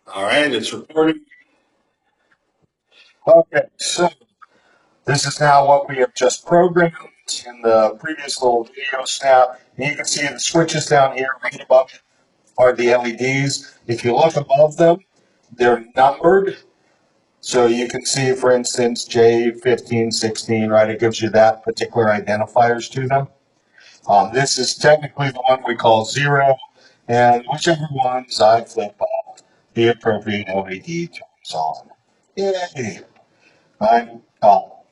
All right, it's recording. Okay, so this is now what we have just programmed in the previous little video snap. And you can see the switches down here right above it are the LEDs. If you look above them, they're numbered. So you can see, for instance, J15, 16, right? It gives you that particular identifiers to them. This is technically the one we call 0, and whichever ones I flip off, the appropriate LED turns on. Yay! Right?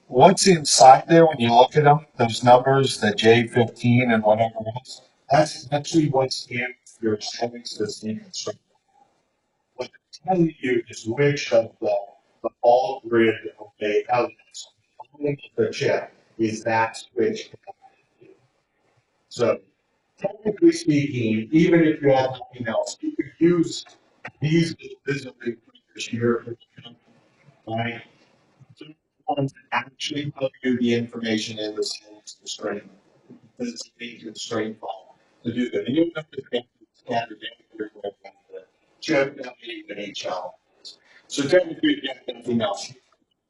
What's inside there when you look at them, those numbers, the J15 and whatever else, that's actually what's in your settings system. So what they're telling you is which of the ball grid of the elements on the chip is that switch. So technically speaking, even if you have nothing else, you could use these visibly features here, right? So ones that actually tell you the information in the sales constraint, this constraint file to do that. And you have to think standard data with the chip, and HL. So technically, if you have anything else,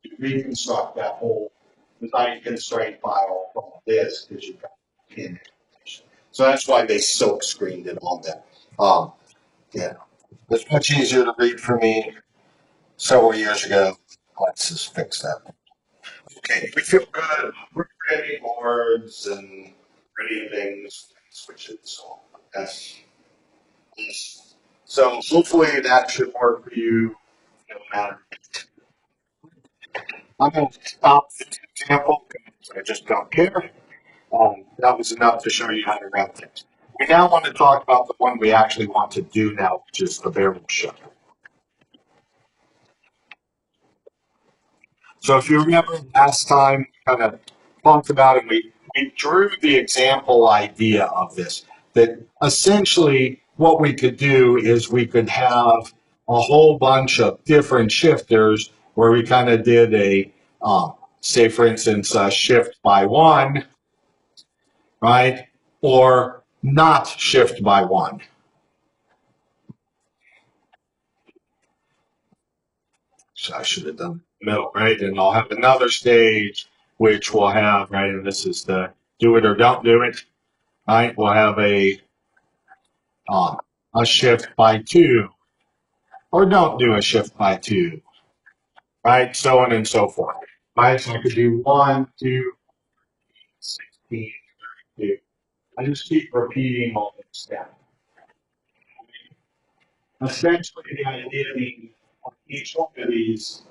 you reconstruct that whole design constraint file from this because you've got in information. So that's why they silk screened it on there. Yeah, it's much easier to read for me several years ago. Let's just fix that. Okay, we feel good. We're creating boards and creating things, switches. So that's so hopefully that should work for you no matter. I'm going to stop this example because I just don't care. That was enough to show you how to run things. We now want to talk about the one we actually want to do now, which is the barrel shift. So if you remember last time, we kind of talked about it, we drew the example idea of this, that essentially what we could do is we could have a whole bunch of different shifters where we kind of did say for instance, a shift by one, right? Or not shift by one. So I should have done middle, right? And I'll have another stage which will have, right, and this is the do it or don't do it, right? We'll have uh, a shift by two, or don't do a shift by two, right? So on and so forth, right? So I could do 1, 2, 16, 32. I just keep repeating all this stuff. Essentially, the idea being on each one of these,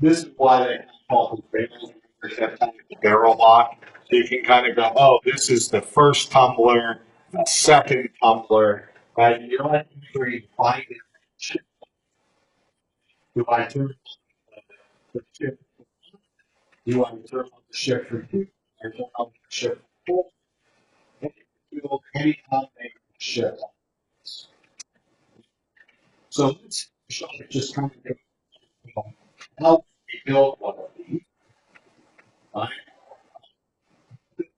this is why they call it barrel lock. So you can kind of go, oh, this is the first tumbler, the second tumbler, right? You don't have to really find it. Do I turn the shift? Do I turn on the shift for two? Or turn on the shift for four? Any combination of shift. So let's just kind of get, how we build one of these, right?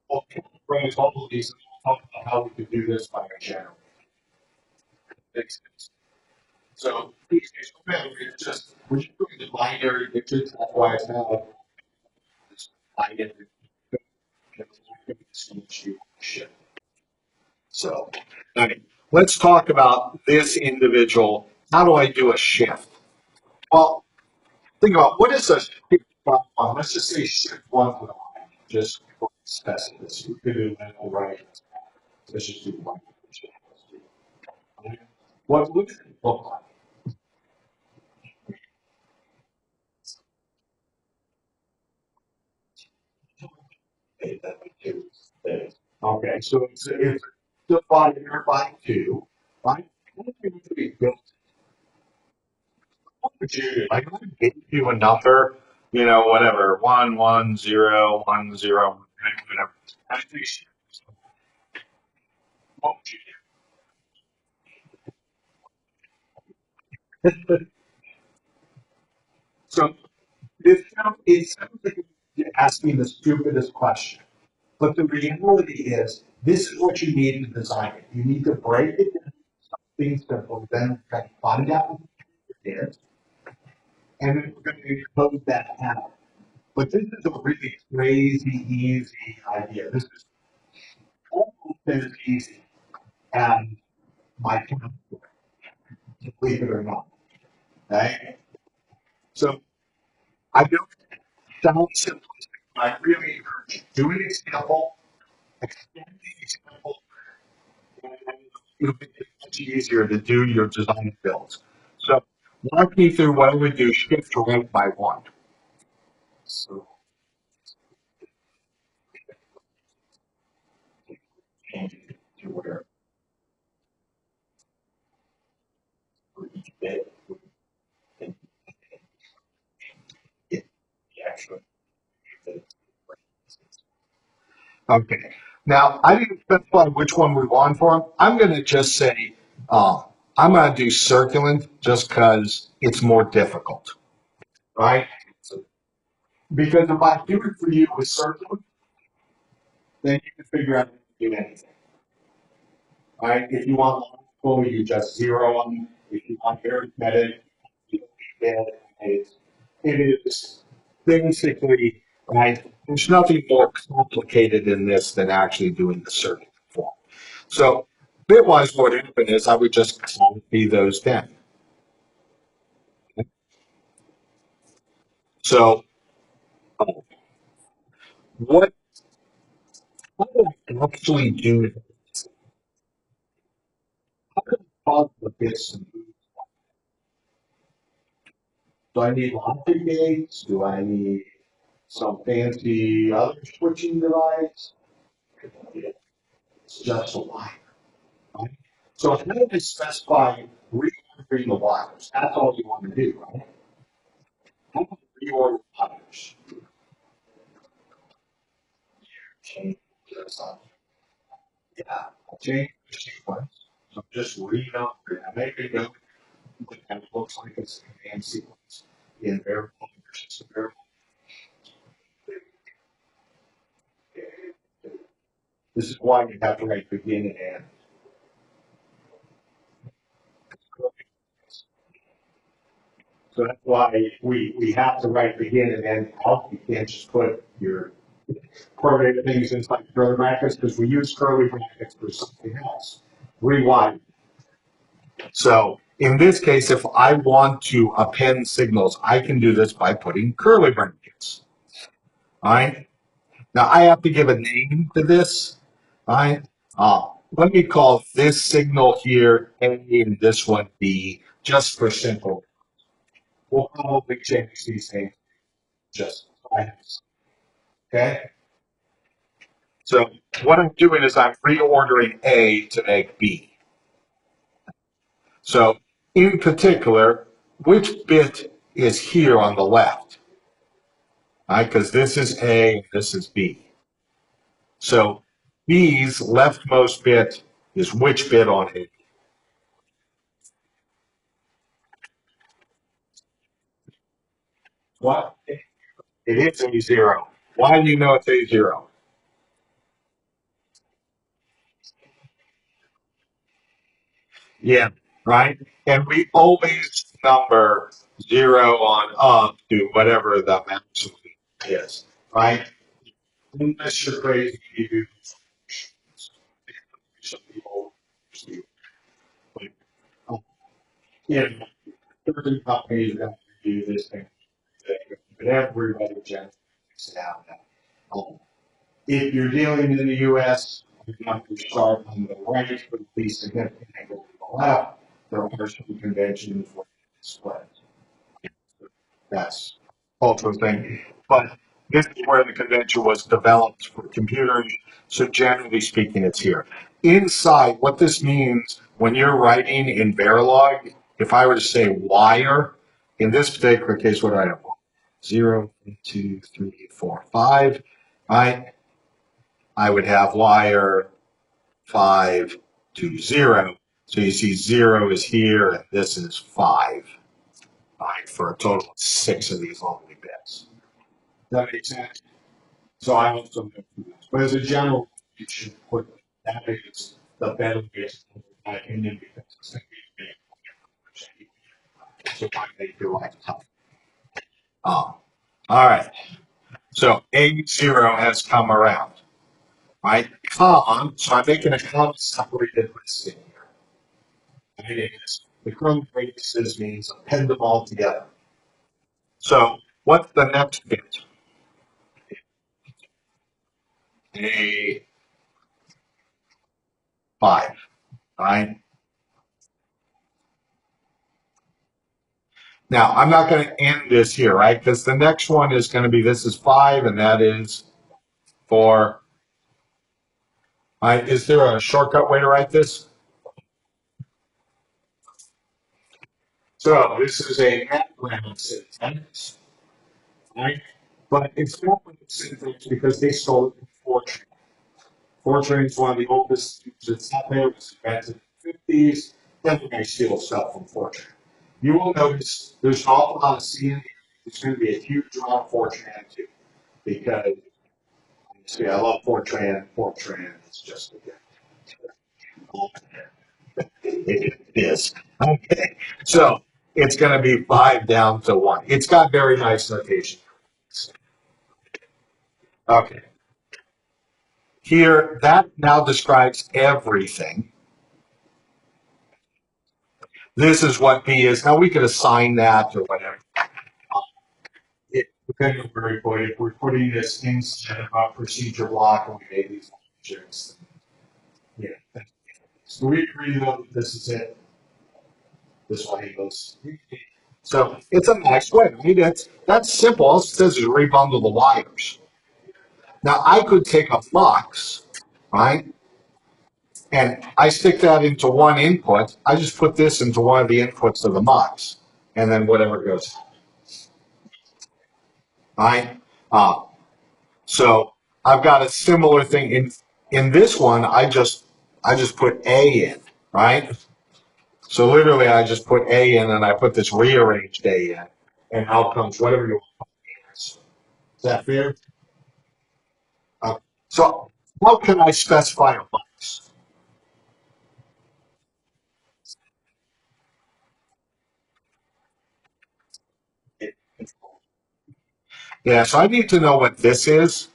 We'll bring all of these and talk about how we could do this by a general. Makes sense. So these days, it's just we're just doing the binary digits. That's why it's not like this binary. Shit. So, okay, let's talk about this individual. How do I do a shift? Well, think about what is a shift one? Let's just say shift one, just for specificity. We could do that right. Let's just do one. What would it look like? Okay, so it's divided here by two, right? What do you be built? What would you do? Like, I would give you a number, whatever, 1 1 0 1 0, whatever. I think, what would you do? So it sounds like you're asking the stupidest question. But the reality is, this is what you need to design it. You need to break it into things that will then find out. is, and then we're going to encode that out. But this is a really crazy, easy idea. This is almost as easy as my calculator, believe it or not. Right? So I know it sounds simplistic, but I really encourage you. Do an example, extend the example, and it'll make it much easier to do your design builds. So walk me through what I would do shift to right by one. So change it to where each bit would get the actual. Okay. Now, I didn't specify which one we want for them. I'm going to just say, I'm going to do circulant just because it's more difficult, right? Because if I do it for you with circulant, then you can figure out how to do anything, right? If you want logical, you just zero them. If you want arithmetic, you it is basically, right? There's nothing more complicated in this than actually doing the circulant form. So bitwise, what would happen is I would just copy those down. So what how do I actually do how do I cause the bits to move? Do I need logic gates? Do I need some fancy other switching device? It's just a wire, right? So if I just specify reordering the wires, that's all you want to do, right? How do you reorder wires? Change this up. Yeah, change the sequence. So just read up, make a note that kind of looks like it's a command sequence in variable versus a variable. This is why you have to write begin and end. So that's why we have to write begin and end out. You can't just put your program things inside curly brackets because we use curly brackets for something else. Rewind. So in this case, if I want to append signals, I can do this by putting curly brackets. All right. Now I have to give a name to this. All right. Let me call this signal here A and this one B, just for simple. We'll probably change these things just twice. Okay. So what I'm doing is I'm reordering A to make B. So in particular, which bit is here on the left? All right, because this is A, this is B. So B's leftmost bit is which bit on A? What? It is A0. Why do you know it's A0? Yeah, right? And we always number 0 on up to whatever the maximum is, right? Unless you're crazy, you do some people, like, you know, certain companies that do this thing, but everybody generally figures it out now. If you're dealing in the U.S., you have to start on the right, but at least significant angle to the left. There are some conventions where it's split. That's cultural thing. But this is where the convention was developed for computers. So generally speaking, it's here. Inside, what this means when you're writing in Verilog, if I were to say wire, in this particular case, what do I have? 0, 2, 3, 4, 5. Right? I would have wire 5 to 0. So you see 0 is here, and this is 5. Right? For a total of 6 of these lonely bits. That makes sense. So I also know this. But as a general, you should put that is the better base, in my opinion, because it's going to be to what make your life tough. All right. So A0 has come around, right? Comma, so I'm making a comma separated listing here. It is the Chrome braces means append them all together. So what's the next bit? A5, right? Now I'm not going to end this here, right? Because the next one is going to be this is 5 and that is 4. Is there a shortcut way to write this? So this is a background syntax, right? But it's not like syntax because they stole it from Fortran. Fortran is one of the oldest that's out there. It was invented in the 50s. Then they steal stuff from Fortran. You will notice there's an awful lot of C in here. It's going to be a huge amount of Fortran too. Because, see, I love Fortran. Fortran is just a gift. It is. Okay. So it's going to be 5 down to 1. It's got very nice notation. Okay. Here, that now describes everything. This is what B is. Now we could assign that or whatever. Depending on where we put it, if we're putting this inside of a procedure block and we made these objects. Yeah. So we agree though that this is it. This one equals. So it's a nice way. I mean, that's simple. All it says is rebundle the wires. Now I could take a flux, right? And I stick that into one input. I just put this into one of the inputs of the mux, and then whatever goes, right? Uh, so I've got a similar thing in this one. I just put A in, right? So literally, I just put A in, and I put this rearranged A in, and out comes whatever you want. Is that fair? Uh, so how can I specify a mux? Yeah, so I need to know what this is,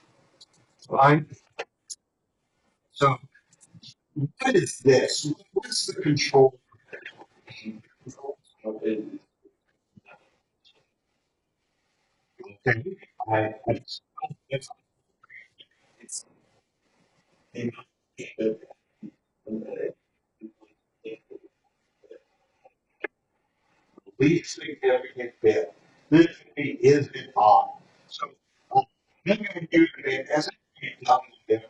right? So what is this? What's the control? Okay. It's, it's the least significant bit. This is it on. So maybe I use it as a done with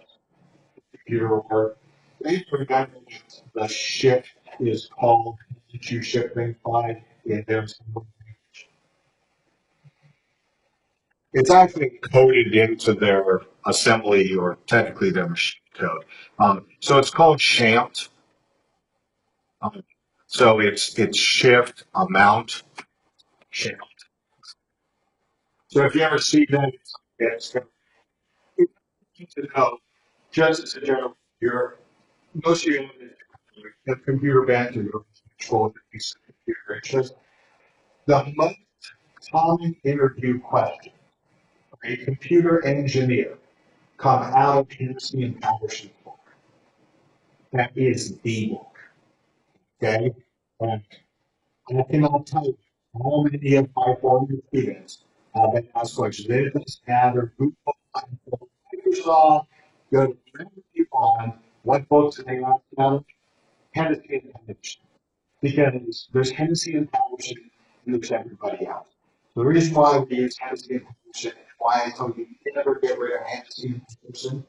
computer work. Please remember that the shift is called to shipping by in there's it's actually coded into their assembly or technically their machine code. So it's called shamped. Um, so it's shift amount shamped. So if you ever see that, it's to know just as a general computer, most of you have computer bands or your control of the piece of computer. It's just the most common interview question for a computer engineer come out of Tennessee and Patterson. That is the book. Okay? And I cannot tell you how many of my former students have been asked questions. They just gather Google, Microsoft, go to whatever you want, what books are they ask about? Hennessy and Patterson. Because there's Hennessy and Patterson and there's everybody else. The reason why we use Hennessy and Patterson and why I told you never get rid of Hennessy and Patterson,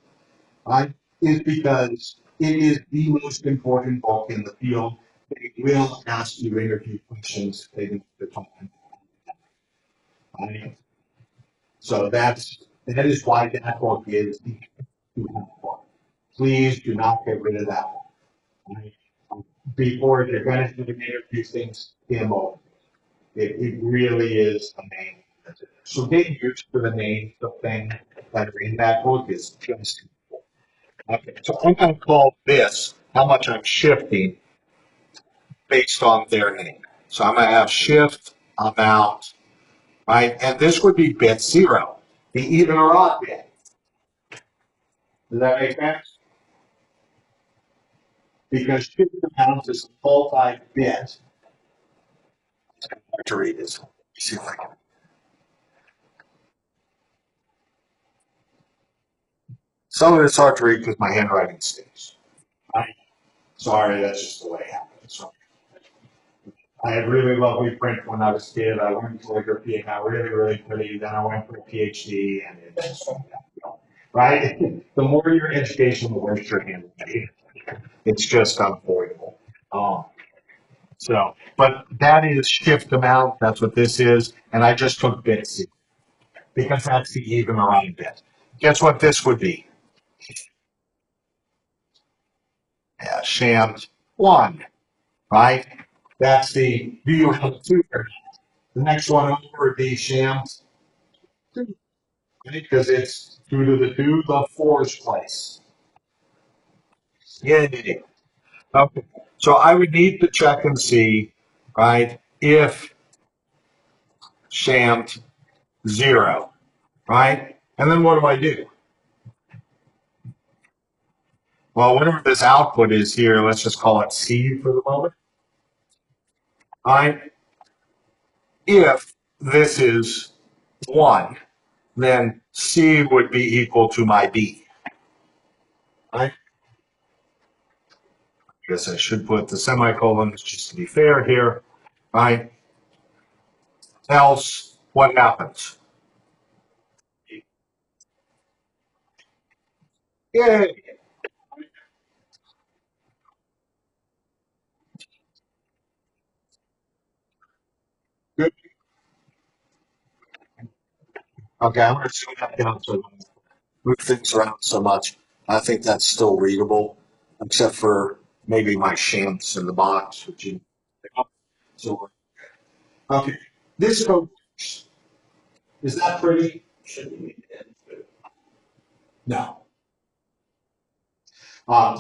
right, is because it is the most important book in the field. They will ask you interview questions. They need to talk about it. So that is why that book is the book. Please do not get rid of that one. Right? Before you're going to interview things, demo. It really is amazing. So getting used to the names of things that are in that book is just okay. So I'm going to call this how much I'm shifting based on their name. So I'm going to have shift amount, right? And this would be bit 0, the even or odd bit. Does that make sense? Because shift amount is a multi-bit. It's hard to read this. See if I can. Some of it's hard to read because my handwriting stinks. Right? Sorry, that's just the way it happens. So I had really lovely print when I was a kid. I learned calligraphy and got really, really pretty. Then I went for a PhD and it just, right? The more your education, the worse your handwriting. It's just unavoidable. Um, but that is shift amount. That's what this is. And I just took bit C because that's the even or odd bit. Guess what this would be? Yeah, shams 1, right? That's the, do you have 2 there? The next one over would be shams 2, right? Because it's 2 to the 2, the 4's place. Yay. Okay. So I would need to check and see, right, if shams 0, right? And then what do I do? Well, whatever this output is here, let's just call it C for the moment. Right? If this is 1, then C would be equal to my B. Right? I guess I should put the semicolons just to be fair here. Right? Else, what happens? Yay! Good. Okay, I'm going to zoom that down so move things around so much. I think that's still readable, except for maybe my shams in the box, which you. So, okay, this code is that pretty? No.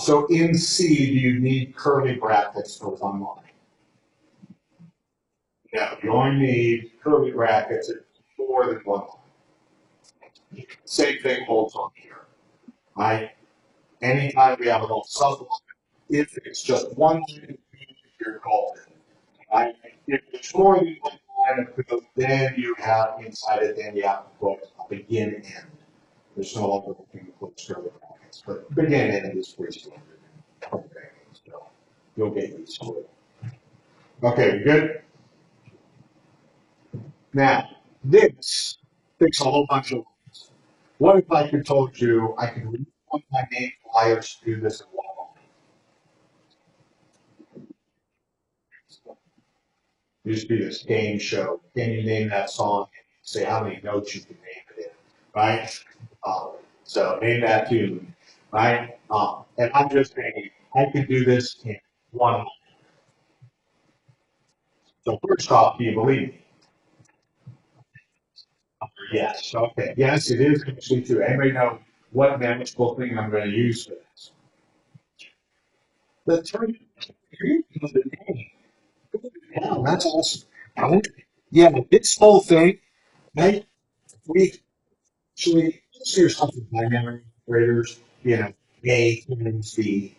So in C, do you need curly brackets for one line? No, you only need curly brackets at more than one line. Same thing holds on here, right? Anytime we have a little subline, if it's just one line, you're golden. Right? If there's more than one line of code, then you have inside it, then you have to put a begin end. There's no longer looking to put curly brackets, but begin end is pretty standard. Okay, so you'll get used to it. Okay, good. Now, this takes a whole bunch of lines. What if I could told you I could read one of my main flyers to do this in one line? It used to be this game show. Can you name that song? And say how many notes you can name it in, right? So name that tune, right? And I'm just saying I could do this in one line. So first off, do you believe me? Yes. Okay. Yes, it is actually true. Anybody know what magical thing I'm going to use for this? The term. Yeah, that's awesome. Yeah, this whole thing, right? We actually see yourself in binary operators, A times B,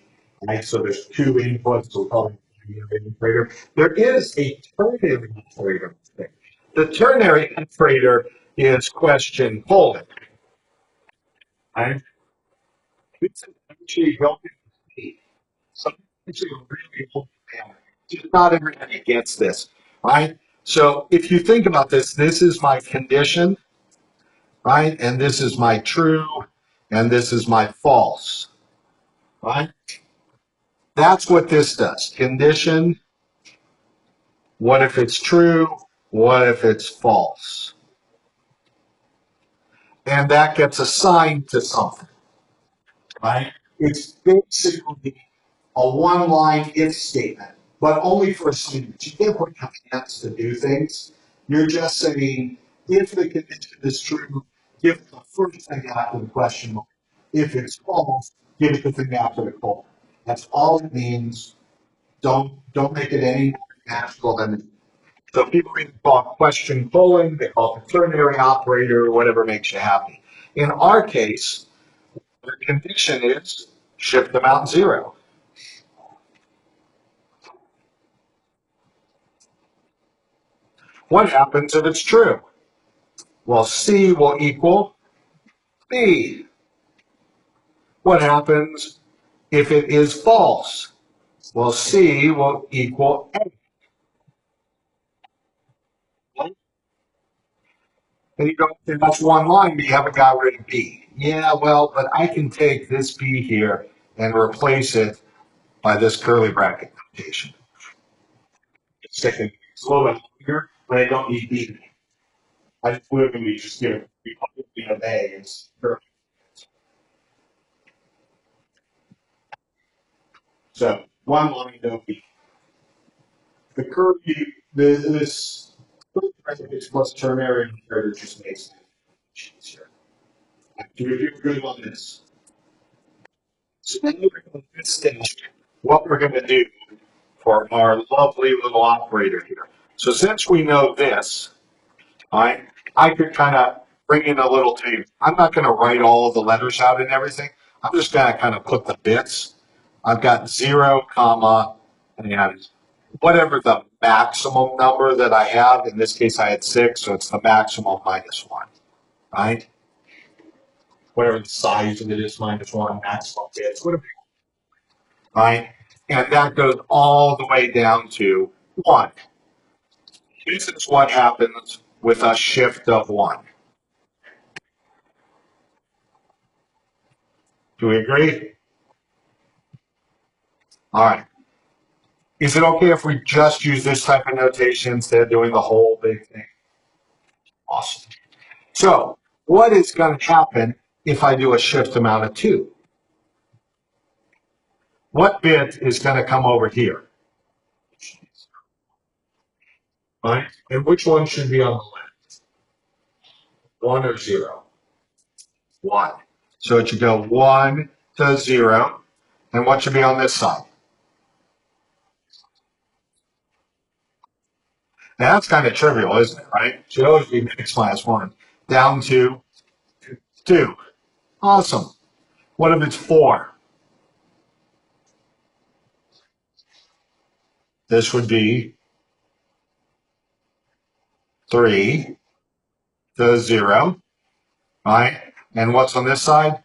right? So there's 2 inputs, so we call it a binary operator. There is a ternary operator. The ternary operator is question colon, right? It's actually built in. So actually a really old pattern. Just not everybody gets this, right? So if you think about this, this is my condition, right? And this is my true, and this is my false, right? That's what this does. Condition, what if it's true? What if it's false? And that gets assigned to something, right? It's basically a one-line if statement, but only for assignments. You can't put commands to do things. You're just saying, if the condition is true, give it the first thing after the question mark. If it's false, give it the thing after the colon. That's all it means. Don't make it any more magical than So people either call it question polling, they call it the ternary operator, whatever makes you happy. In our case, the condition is shift amount 0. What happens if it's true? Well, C will equal B. What happens if it is false? Well, C will equal A. And you go, okay, that's one line, but you haven't got rid of B. Yeah, well, but I can take this B here and replace it by this curly bracket notation. Stick it a little bit longer, but I don't need B. I just literally just give it an A. It's curly. So one line, no B. The curly, this curly brackets plus ternary operator just makes it easier. Do we feel good on this? So then on this stage, what we're going to do for our lovely little operator here. So since we know this, I could kind of bring in a little table. I'm not going to write all of the letters out and everything. I'm just going to kind of put the bits. I've got 0, comma, and whatever the maximum number that I have. In this case, I had 6, so it's the maximum minus 1, right? Whatever the size of it is, minus 1, maximum bits, whatever, right? And that goes all the way down to 1. This is what happens with a shift of 1. Do we agree? All right. Is it okay if we just use this type of notation instead of doing the whole big thing? Awesome. So what is going to happen if I do a shift amount of 2? What bit is going to come over here? Right? And which one should be on the left? 1 or 0? 1. So it should go 1 to 0. And what should be on this side? Now that's kind of trivial, isn't it, right? Should always be x minus 1. Down to 2. Awesome. What if it's 4? This would be 3 to 0, right? And what's on this side?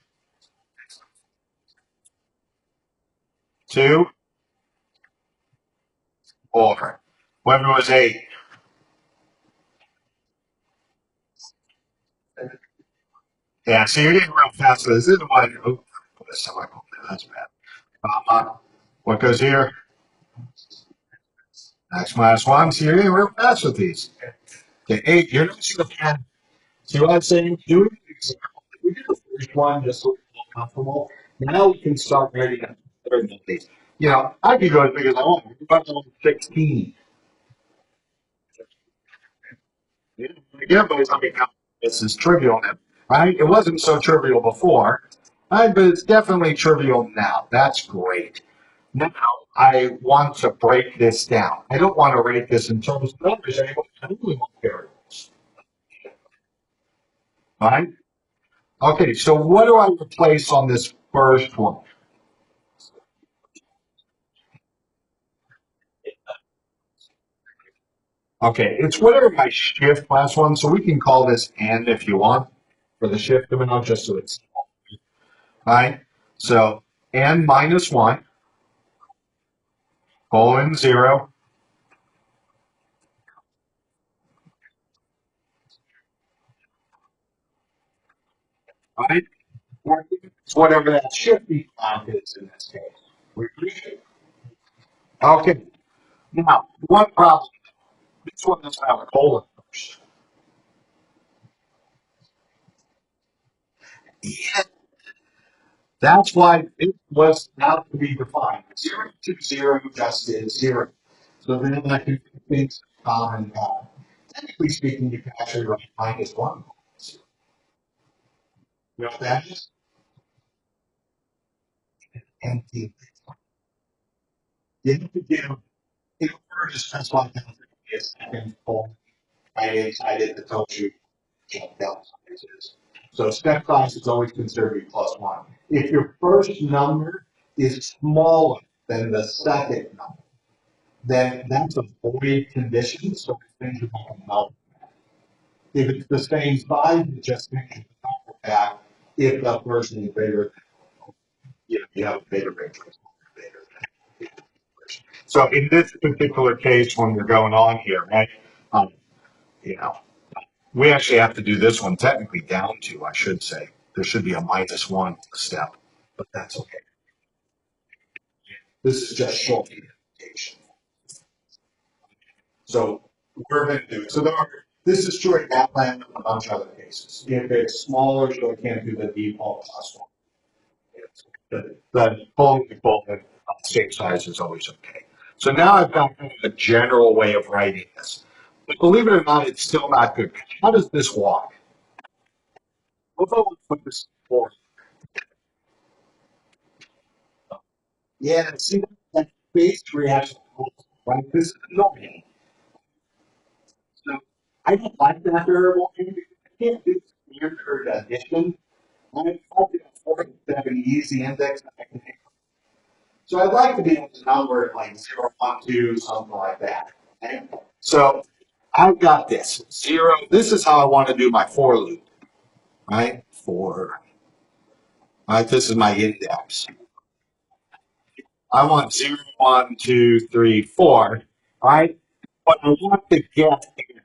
2, 4. What if it was 8? Yeah, so you're getting real fast with this. This is why, oh, that's bad. What goes here? X minus 1. So you're getting real fast with these. Okay, 8. You're noticing the pen. See what I'm saying? Do it. We did the first one just so we feel comfortable. Now we can start writing a third of these. You know, I could go as big as I want. But 16. Yeah, but it's, I mean, this is trivial now, right? It wasn't so trivial before, right? But it's definitely trivial now. That's great. Now I want to break this down. I don't want to rate this in terms of numbers anymore. I only want variables, right? Okay, so what do I replace on this first one? Okay, it's whatever my shift last one, so we can call this n if you want for the shift amount, just so it's right. So n minus 1, colon 0, right? Or it's whatever that shifting clock is in this case. We appreciate it. Okay, now one problem. This one doesn't have a colon first. Yeah, that's why it was not to be defined. 0 to 0 just is 0. So then I can think common. Technically speaking, you can actually write minus 1. You know what that is? Empty. You have to give in order to specify a second pull right inside it that tells you what delta size is. So step size is always considered to be +1. If your first number is smaller than the second number, then that's a void condition, so it thinks about a null. If it's the same size, it just thinks about back if the person is bigger, you have a bigger range. So in this particular case, when we're going on here, right, um, you know, we actually have to do this one technically down to, I should say. There should be a -1 step, but that's okay. This is just showing the implementation. So we're going to do it. So this is true in MATLAB and a bunch of other cases. If it's smaller, so it can't do the default +1. The fully defaulted state size is always okay. So now I've got kind of a general way of writing this. But believe it or not, it's still not good. How does this walk? Let's put this forward. Yeah, see that phase reaction, right? This is annoying. So I don't like that variable. I can't do standard addition. I'm probably afford to have an easy index that I can take. So I'd like to be able to number it like 0, 1, 2, something like that. Okay? So I've got this 0. This is how I want to do my for loop, right? For, right? This is my index. I want 0, 1, 2, 3, 4, right? But I want to get in.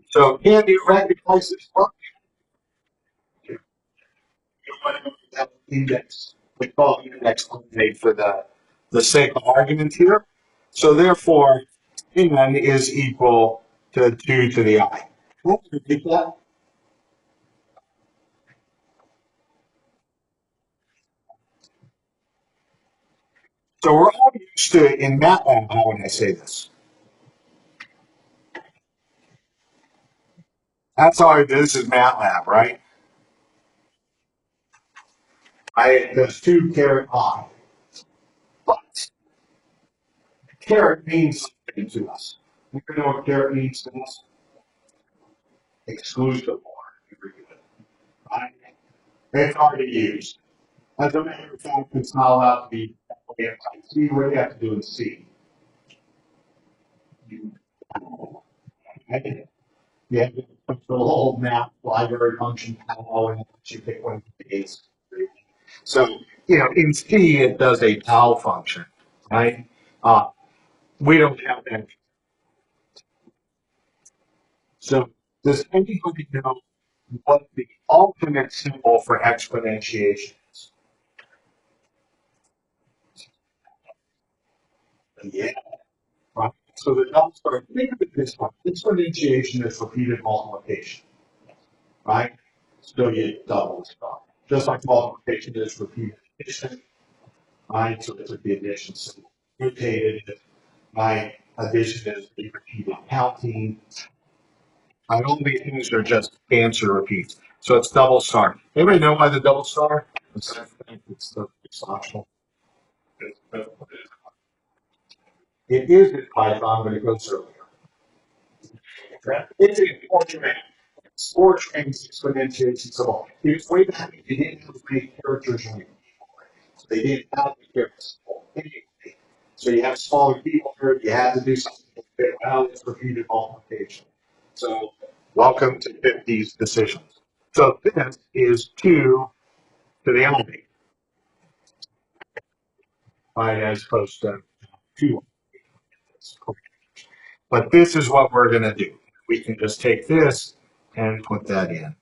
So can you recognize this function? You want to know that index. We call it index coordinate for the sake of argument here. So therefore, n is equal to 2 to the I. Let's repeat that. So we're all used to in MATLAB how when I say this. That's how I do this is MATLAB, right? There's 2 caret I. But caret means something to us. You know what caret means to us? Exclusive or, right? It's already used. As a matter of fact, it's not allowed to be see what you have to do in C. Right? You have to put the whole map library function panel and you pick one of these. So, in C it does a PAL function, right? Uh, we don't have that. So does anybody know what the alternate symbol for exponentiation is? Yeah. Right. So the double star, think of it this way. Exponentiation is repeated multiplication, right? So you double star. Just like multiplication is repeated addition, right? So it's the addition symbol. Rotated, right? Addition is the repeated counting. Right? All these things are just answer repeats. So it's double star. Anybody know why the double star? It's optional. It is in Python, but it goes earlier. It's an important sports games exponentiation. So it's way back. They didn't have as many characters on the keyboard. So they didn't have the characters. Anyway, so you have smaller keyboard, you had to do something to fit well, it's repeated multiplication. So welcome to 50's decisions. So this is 2 to the enemy, right, as opposed to 2. But this is what we're going to do. We can just take this and put that in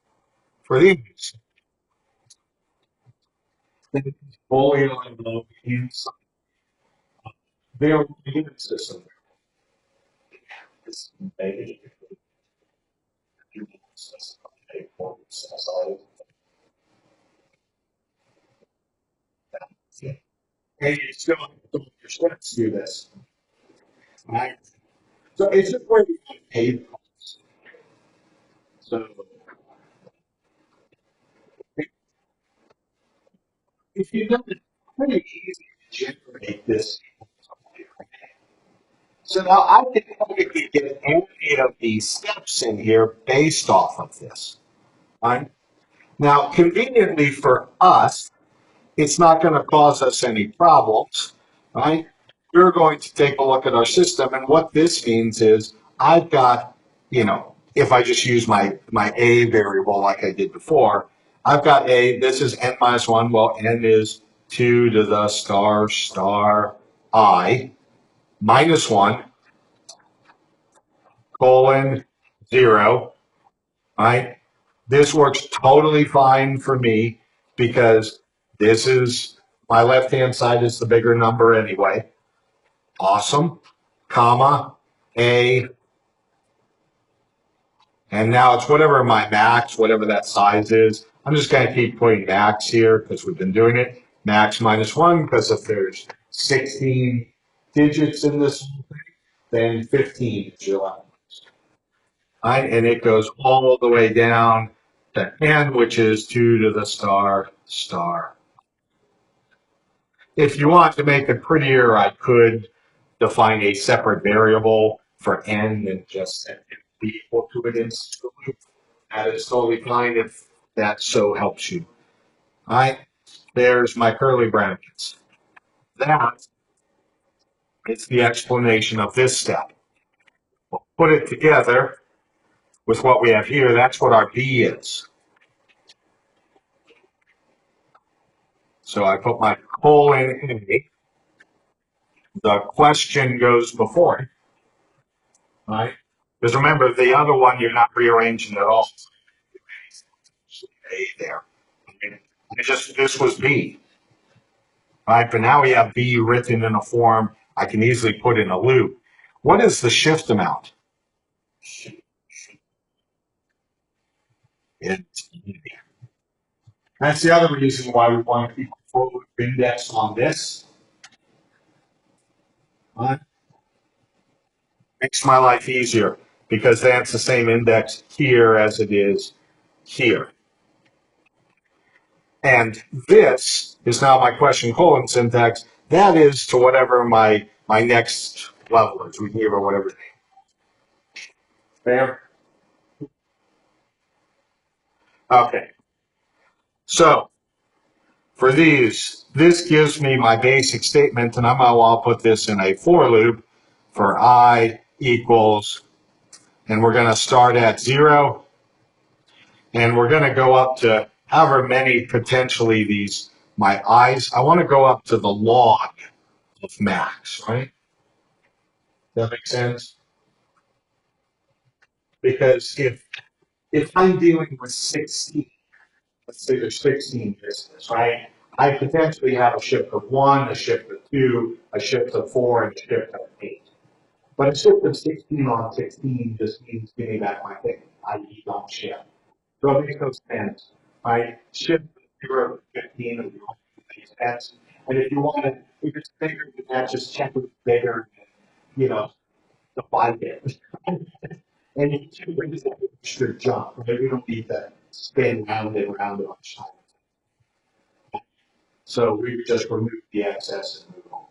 for the image. Fully on the inside. They are the unit system. It's embedded in the system. And you still have to put your steps to do this. Right? So it's just where you want to pay the costs. So if you know it's pretty easy to generate this, So now I can technically get any of these steps in here based off of this. Right? Now, conveniently for us, it's not going to cause us any problems, right? We're going to take a look at our system, and what this means is I've got, if I just use my A variable like I did before, I've got A, this is n minus 1, well, n is 2 to the star I minus 1 colon 0, right? This works totally fine for me because this is my left-hand side is the bigger number anyway. Awesome, comma, A, and now it's whatever my max, whatever that size is. I'm just going to keep putting max here because we've been doing it. Max minus 1 because if there's 16 digits in this, then 15 is your left. Right? And it goes all the way down to n, which is 2 to the star. If you want to make it prettier, I could define a separate variable for n and just set it be equal to it in the loop. That is totally fine if that so helps you. All right, there's my curly brackets. That is the explanation of this step. We'll put it together with what we have here. That's what our b is. So I put my colon A. The question goes before it, right? Because remember, the other one you're not rearranging at all. A there. This was B, right? But now we have B written in a form I can easily put in a loop. What is the shift amount? It's That's the other reason why we want to keep a for loop index on this. Right? Makes my life easier because that's the same index here as it is here. And this is now my question colon syntax. That is to whatever my next level is. We can give it whatever. Fair? Okay. So for these, this gives me my basic statement, and I'll put this in a for loop for I equals, and we're going to start at 0, and we're going to go up to however many potentially these, my i's. I want to go up to the log of max, right? Does that make sense? Because if I'm dealing with 16, let's say there's 16 business, right? I potentially have a shift of 1, a shift of 2, a shift of 4, and a shift of 8. But a shift of 16 on 16 just means give me back my thing, i.e. don't shift. So it makes no sense, right? Shift from 0 to 15 and makes sense. And if you want to, if it's bigger than that, just check with bigger, divide it. And you can bring this extra jump, right? We don't need to spin round and round a bunch of times. So we just remove the excess and move on.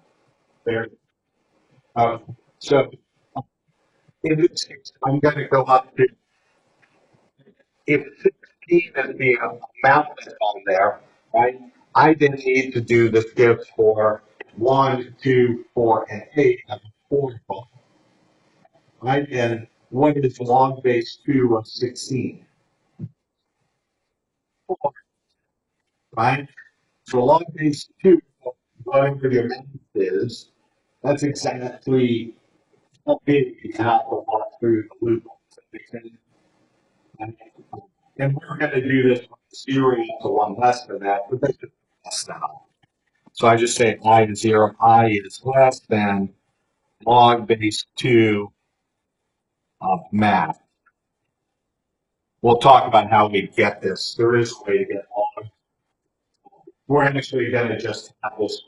There. So in this case, I'm going to go up to, if 16 is the amount that's on there, right? I then need to do the skips for 1, 2, 4, and 8 of 4, right? And what is log base 2 of 16? 4, right? So log base 2, whatever the amount is, that's exactly how big you have to walk through the loop. And we're going to do this with 0 to 1 less than that, but that's just less than all. So I just say I is 0, I is less than log base 2 of math. We'll talk about how we get this. There is a way to get log. We're actually going to just have this.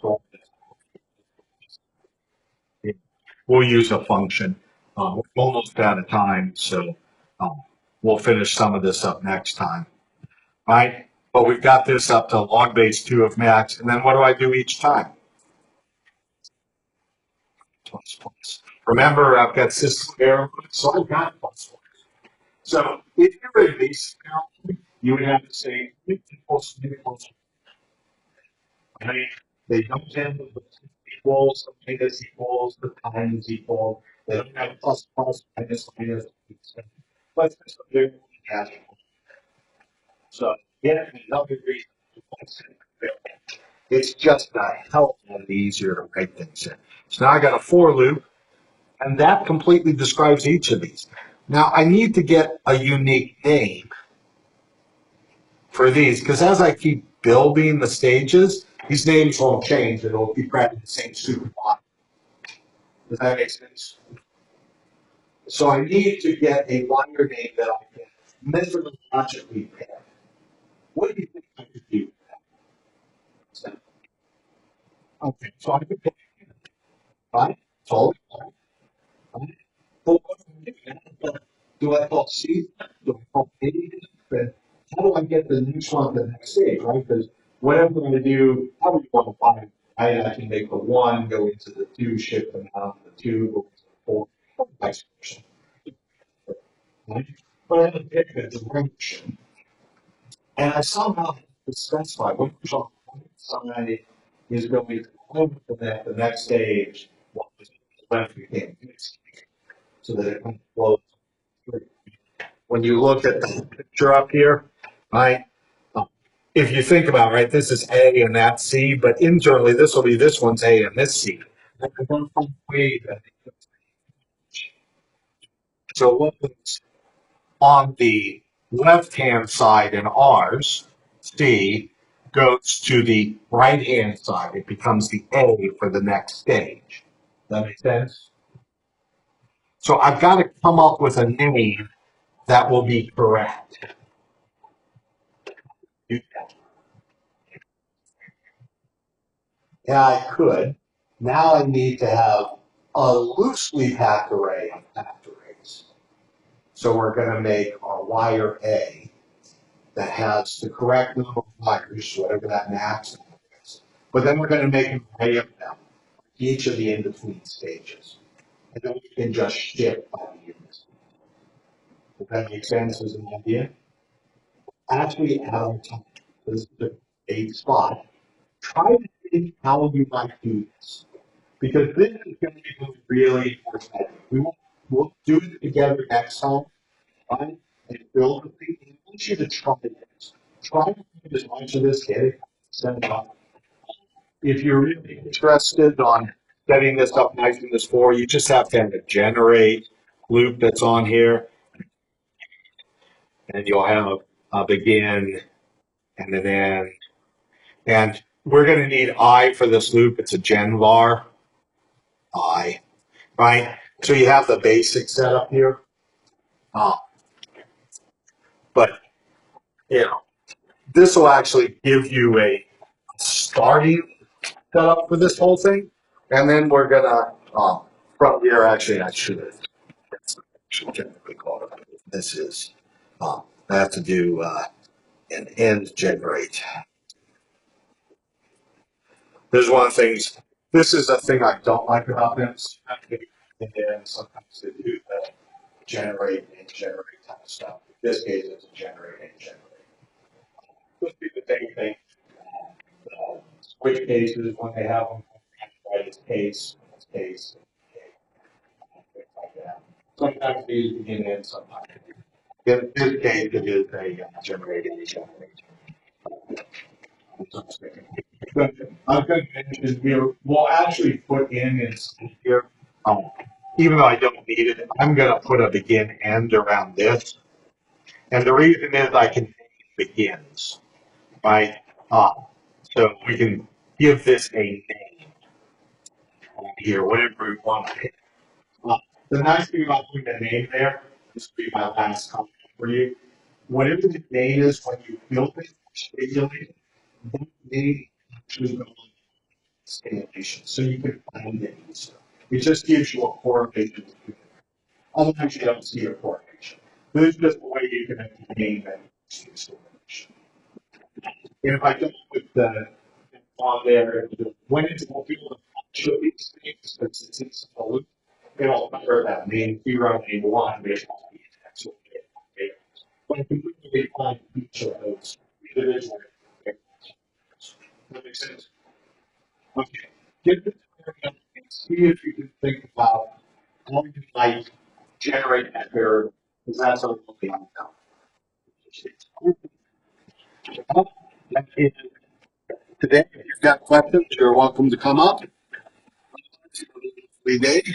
We'll use a function. We're almost out of time, so we'll finish some of this up next time. Right? But we've got this up to log base 2 of max, and then what do I do each time? plus plus. Remember, I've got system error, so I've got plus one. So if you're a base error, you would have to say equals equals. Right? They don't have the equals, the minus equals, the times equal. They don't have plus plus, minus minus. But they're cash. So yeah, another reason. It's just a hell of a lot easier to write things in. So now I got a for loop, and that completely describes each of these. Now I need to get a unique name for these, because as I keep building the stages, these names won't change. It'll keep grabbing the same super block. Does that make sense? So I need to get a wire name that I can methodologically pick. What do you think I could do with that? Okay, so I could pick, right? Totally fine. Right? But what do I do? Do I call C? Do I call A? But how do I get the next one to the next stage, right? Because whatever I'm going to do, how do you want to find? I can make the one go into the two, shift them out, the two go into the four, vice versa. Right? But I have to pick a direction, and I somehow have to specify which side is going to go to the next stage, what is left behind, so that it can flow through. When you look at the picture up here, right? If you think about it, right, this is A and that's C, but internally this will be this one's A and this C. So what was on the left-hand side in ours, C, goes to the right-hand side. It becomes the A for the next stage. That makes sense? So I've got to come up with a name that will be correct. Yeah, I could. Now I need to have a loosely packed array of packed arrays. So we're going to make our wire A that has the correct number of wires, whatever that max number is. But then we're going to make an array of them, each of the in-between stages. And then we can just shift by the units. Does that make sense as an idea? Actually, at our time, this is a spot. Try to think how you might do this. Because this is going to be really important. We'll do it together next time, right? And build the thing. I want you to try this. Try to do as much of this, get it, send it up. If you're really interested on setting this up nice in this for, you just have to have a generate loop that's on here, and you'll have a begin and an end. And we're going to need I for this loop. It's a gen var, I, right? So you have the basic setup here. Uh, but you know, this will actually give you a starting setup for this whole thing, and then we're gonna from here. Actually, I should technically call it. This is I have to do an end generate. There's one of the things. This is a thing I don't like about this. And sometimes they do the generate and generate type of stuff. In this case, it's a generate and generate. Could be the same thing. Switch cases when they have them, right? It's case, things like that. Sometimes these begin in, sometimes. In this case, it is a generating generation. But I've got mentioned here, we'll actually put in here, even though I don't need it, I'm going to put a begin end around this. And the reason is I can begins, right? So we can give this a name here, whatever we want. Uh, the nice thing about putting a name there, this will be my last comment for you. Whatever the name is when you build it, simulate it, that name actually goes on simulation, so you can find it easier. It just gives you a correlation. Otherwise, you don't see a correlation. This is just the way you can name that simulation. And if I don't put the on there, when it's built, show these things, but since it's a loop, it'll fire that main zero and main one based on the index. But if we really find each of those individual variables, that makes sense? Okay. Get the and see if you can think about how you might generate that variable, because that's a really unknown. That is today. If you've got questions, you're welcome to come up. We did.